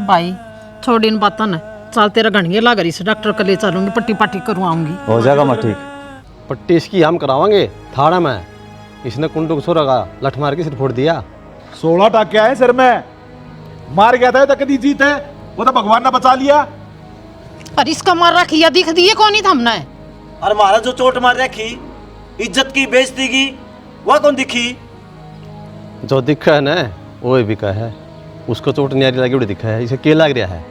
भाई छोड़ इन बातों ने, चल तेरा घणिया ला गई से डॉक्टर के ले चलूंगी, पट्टी पाटी करवाऊंगी। हो जाएगा मैं ठीक। पट्टी इसकी हम करावांगे थाड़ा में। इसने कुंडू को छोरा का लठ मार के सिर फोड़ दिया। 16 टाके आए सिर में, मार गया था तक दी जीत है, वो तो भगवान ने बचा लिया। पर इसका मार रखिया दिख दिए कौन ही थमना है? अरे महाराज जो चोट मार रखी, इज्जत की बेइज्जती की, वह कौन दिखी? जो दिखा है ना वो भी का है, उसको चोट नहीं आ रही लगी उड़ी दिखा है, इसे क्या लग रहा है?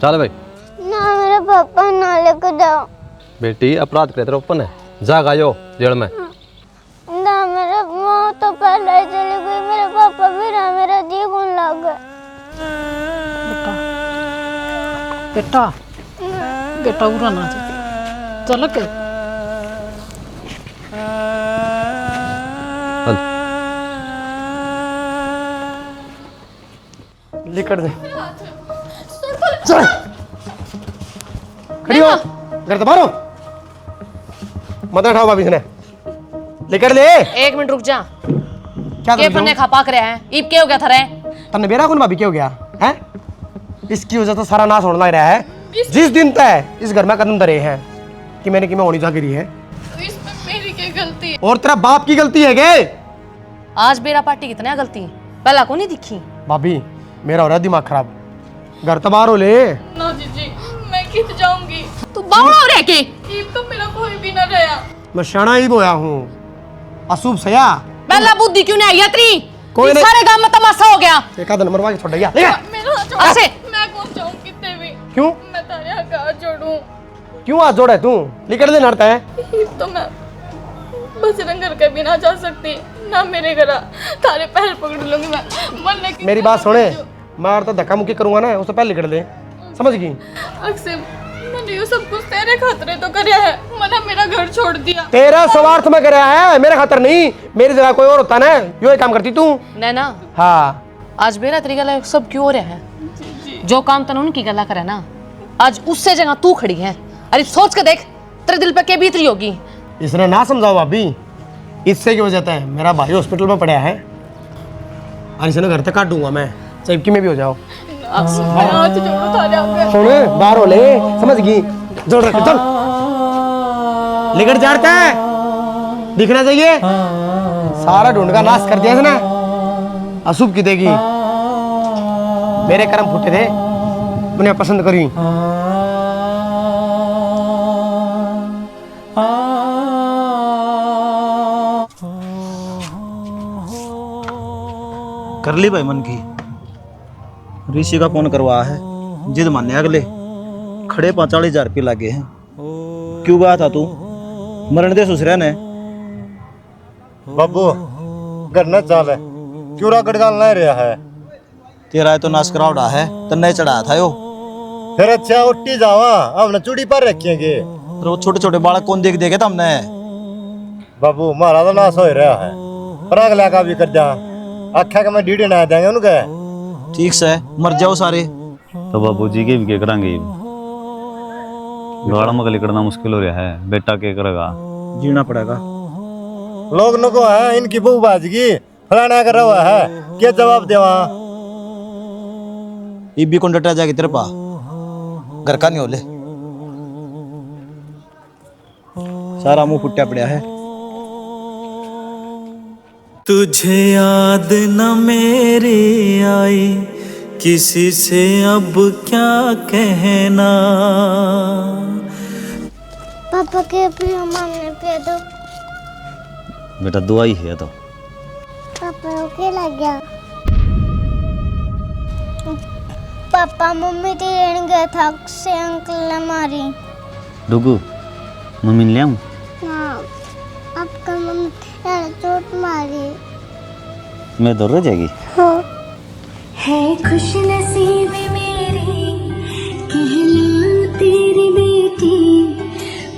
चल भाई ना मेरे पापा ना लेके जाओ। बेटी अपराध करे तेरा ओपन है, जा गायो जेल में। ना मेरा माँ तो पहले ही चली गई, मेरे पापा भी ना मेरा जी कौन लग गए। बेटा बेटा उड़ा ना चल के लिखट दे चल खड़ी हो घर तो मारो मत उठाओ भाभी ने लिखट ले। एक मिनट रुक जा। क्या ये पन्ने खपा कर रहा है, ईब क्या हो गया था रे? तन्ने बेरा कौन भाभी क्या हो गया है? इसकी वजह से सारा नाश होने लग रहा है। जिस दिन तय इस घर में कदम धरे हैं कि मैंने कि मैं होनी जा गिरी है, तो इसमें मेरी क्या गलती है? और तेरा बाप की गलती है गे। आज बेरा पार्टी कितना गलती पहला को नहीं दिखी। भाभी मेरा हो रहा दिमाग खराब, घर तो बाहर हो ले। ना जीजी मैं कित जाऊंगी। तू बावड़ा हो रह के ईब तो मेरा कोई भी ना रहा। मैं शाना ही बोया हूँ अशुभ सया। पहला बुद्धि क्यों नहीं आई यात्री? कोई नहीं। सारे गांव में तमाशा हो गया। एक आधा नंबर वाले छोड़ दिया मेरा ऐसे मैं कौन जाऊं कितने भी। क्यों? मैं तारे हाथ जोड़ूं। क्यों हाथ जोड़े तू? निकल दे नड़ता है। तो मैं बजरंग घर के भी ना जा सकती ना मेरे घर थारे पैर पकड़ लूंगी मैं मरने की मेरी बात सुने, मार तो धक्का मुक्की करूंगा ना, उससे पहले निकल दे, समझ गई? अक्सर मैंने ये सब कुछ तेरे खातरे तो करया है, मना मेरा घर छोड़ दिया। तेरा स्वार्थ में कराया है, मेरे खातर नहीं। मेरी जगह कोई और होता ना, यो ही काम करती तू। नैना, हाँ आज मेरा तेरी गला सब क्यों हो रहा है? जो काम तने उनकी गला करे ना, आज उससे जगह तू खड़ी है। अरे सोच के देख, तेरे दिल पे क्या बीत रही होगी। इसने ना समझाओ भाभी, इससे क्यों जाता है? मेरा भाई हॉस्पिटल में पड़ा है और इसने घर तक काट दूंगा मैं, चैपकी में भी हो जाओ। सुन, बाहर हो ले, समझ गई? जोड़ रख, चल लेकर जाता है, दिखना चाहिए। सारा ढूंढ का नाश कर दिया इसने, अशुभ की देगी। मेरे कर्म फूटे थे, उन्हें पसंद करी। कर ली भाई मन की। ऋषि का फोन करवा है, जिद मानने अगले खड़े 45,000 रुपये लागे हैं। क्यों गया था तू? मरण दे सुसरे ने। बाबू घर न चाल है, क्यों राकड़ गाल नहीं रहा है? तेरा तो नाश करावड़ा है, तन्ने चढ़ाया था यो। फिर अच्छा उट्टी जावा, अब न चूड़ी पर रखेंगे। तो छोटे छोटे बालक कौन देख देखे हमने? बाबू मारा तो नाश हो रहा है, पर अगला का भी कर जा। आख्या का मैं डीडी ना देंगे उनके। ठीक से मर जाओ सारे। तो बाबू जी के भी क्या करांगे? गाड़ा में निकलना मुश्किल हो रहा है, बेटा क्या करेगा? जीना पड़ेगा। लोग नको है इनकी बहू बाजगी फलाना कर रहा है, क्या जवाब देवा? ये भी कौन डटा जाएगी तेरे पा? घर का नहीं होले, सारा मुंह फुट्टा पड़ा है। तुझे याद न मेरी आई, किसी से अब क्या कहना। पापा के पियो, मम्मी पे दो। बेटा दुआ ही है तो। पापा को क्या लग गया? पापा मम्मी ट्रेन गया था से अंकल ने मारी। डुगू मम्मी ने ले आऊं? हाँ, आपका मम्मी चोट मारी। मैं दौड़ जाएगी। हाँ। है खुश नसीब मेरी, कहलाऊं तेरी बेटी।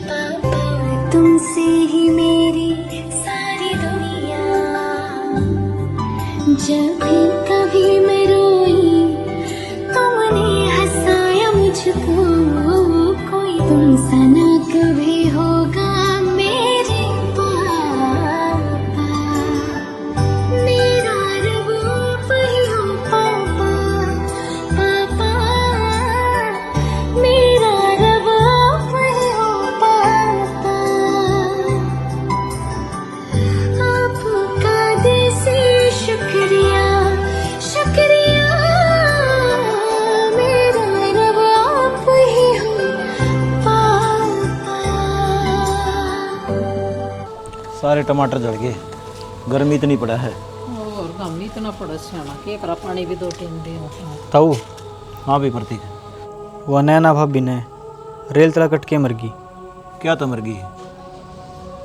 पापा तुमसे ही मेरी सारी दुनिया। जब भी कभी मैं रोई, तुमने हंसाया मुझको। कोई तुम सा ना कभी होगा मेरे पापा। मेरा रब आप ही हो पापा। पापा मेरा रब आप ही हो पापा। आपका दिल से शुक्रिया शुक्रिया। मेरा रब आप ही हो पापा। सारे टमाटर जल गए, गर्मी इतनी पड़ा है। और गम इतना पड़ा श्यामा के करा, पानी भी 2 टाइम दे। ताऊ हाँ भी प्रतीक, वह नैना भाभी ने रेल तला कट के मर गई। क्या तो मर गई?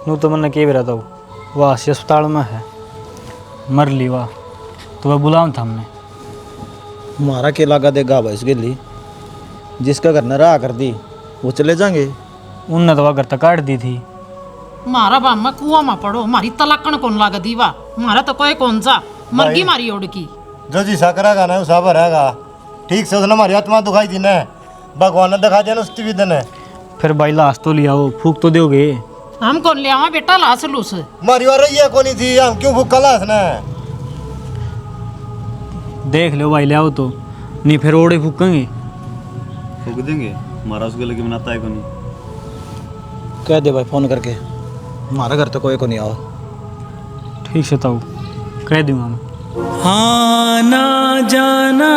नू तो मैंने के रहा था, वह अस्पताल में है, मर ली वाह। तो वह बुलाम था हमने। हमारा के लागा देगा भैंस के लिए, जिसका घर न रहा कर दी वो चले जाएंगे। उनने तो वह घर तक काट दी थी। मारा बामा कुआं में पड़ो, मारी तलाकण कौन लाग दीवा? मारा तो कोई कौन सा मरगी मारी ओढ़ की। जो जी सकरागा ना उसा भरेगा। ठीक से उसने हमारी आत्मा दुखाई थी ना, भगवान ने दिखा दिया ना उस भी दिन। फिर भाई लाश तो लिया, वो फूक तो दोगे? हम कौन ले आवा बेटा लाश लूस? मारी और रही है कोनी थी, हम क्यों भूखा लाश ने? देख लो भाई, ले आओ तो नहीं फिर ओड़े फूकेंगे। फूक देंगे, हमारा उसके लगे मनाता है को नहीं। कह दे भाई फोन करके, हमारा घर तो कोई को नहीं आओ। ठीक से ताऊ कह दूंगा मैं। आना जाना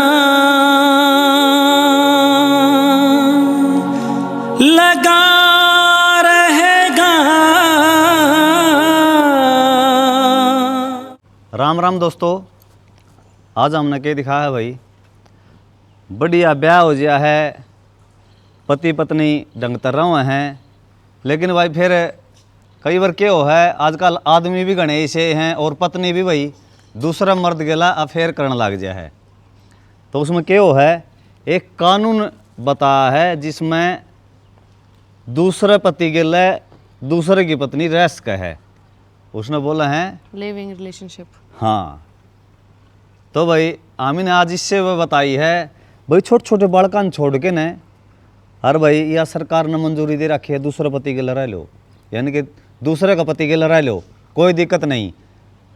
लगा रहेगा। राम राम दोस्तों, आज हमने क्या दिखाया है भाई? बढ़िया ब्याह हो गया है, पति पत्नी ढंग तर रहे हैं, लेकिन भाई फिर कई बार क्या हो है आजकल आदमी भी घने ऐसे हैं और पत्नी भी भाई दूसरा मर्द गेला अफेयर करने लग गया है। तो उसमें क्या हो है एक कानून बताया है जिसमें दूसरे पति गेला दूसरे की पत्नी रह सके है। उसने बोला है लिविंग रिलेशनशिप। हाँ तो भाई आमिर ने आज इससे वो बताई है भाई छोटे छोटे बालकान छोड़ के न हर भाई या सरकार ने मंजूरी दे रखी है दूसरे पति के लड़ा लो, यानी कि दूसरे का पति के लड़ा लो, कोई दिक्कत नहीं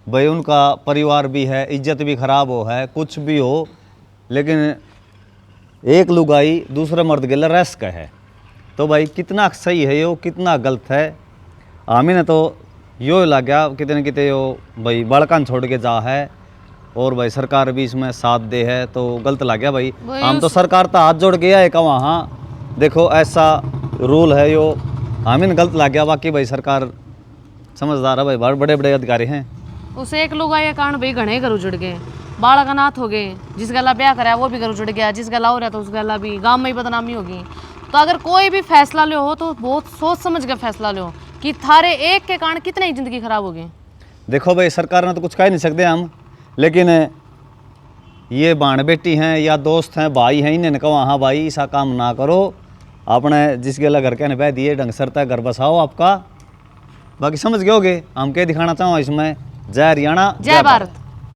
भाई। उनका परिवार भी है, इज्जत भी खराब हो है, कुछ भी हो, लेकिन एक लुगाई दूसरे मर्द के लड़ा रस का है। तो भाई कितना सही है यो, कितना गलत है। आमिर ने तो यो लग गया कितने न कितने यो भाई बालकान छोड़ के जा है और भाई सरकार भी इसमें साथ दे है, तो गलत लग गया भाई। हम तो सरकार तो हाथ जोड़ गया है का वहाँ देखो ऐसा रूल है यो, आमिर गलत लग गया। बाकी भाई सरकार समझदार है भाई, बड़े बड़े अधिकारी हैं। उसे एक लोग आए कारण भाई घने घर उजड़ गए, बालक अनाथ हो गए, जिस गला ब्याह कराया वो भी घर उजड़ गया, जिस गला हो रहा था उस गला भी गांव में ही बदनामी होगी। तो अगर कोई भी फैसला लो हो तो बहुत सोच समझ के फैसला लो कि थारे एक के कारण कितनी ही जिंदगी खराब होगी। देखो भाई सरकार ने तो कुछ कह नहीं सकते हम, लेकिन ये बाण बेटी हैं या दोस्त हैं भाई हैं, इन्हें कहा हाँ भाई ऐसा काम ना करो, आपने जिस गला घर के निभा दिए ढंग सर तक घर बसाओ आपका। बाकी समझ गए होगे हम क्या दिखाना चाहो इसमें। जय हरियाणा जय भारत।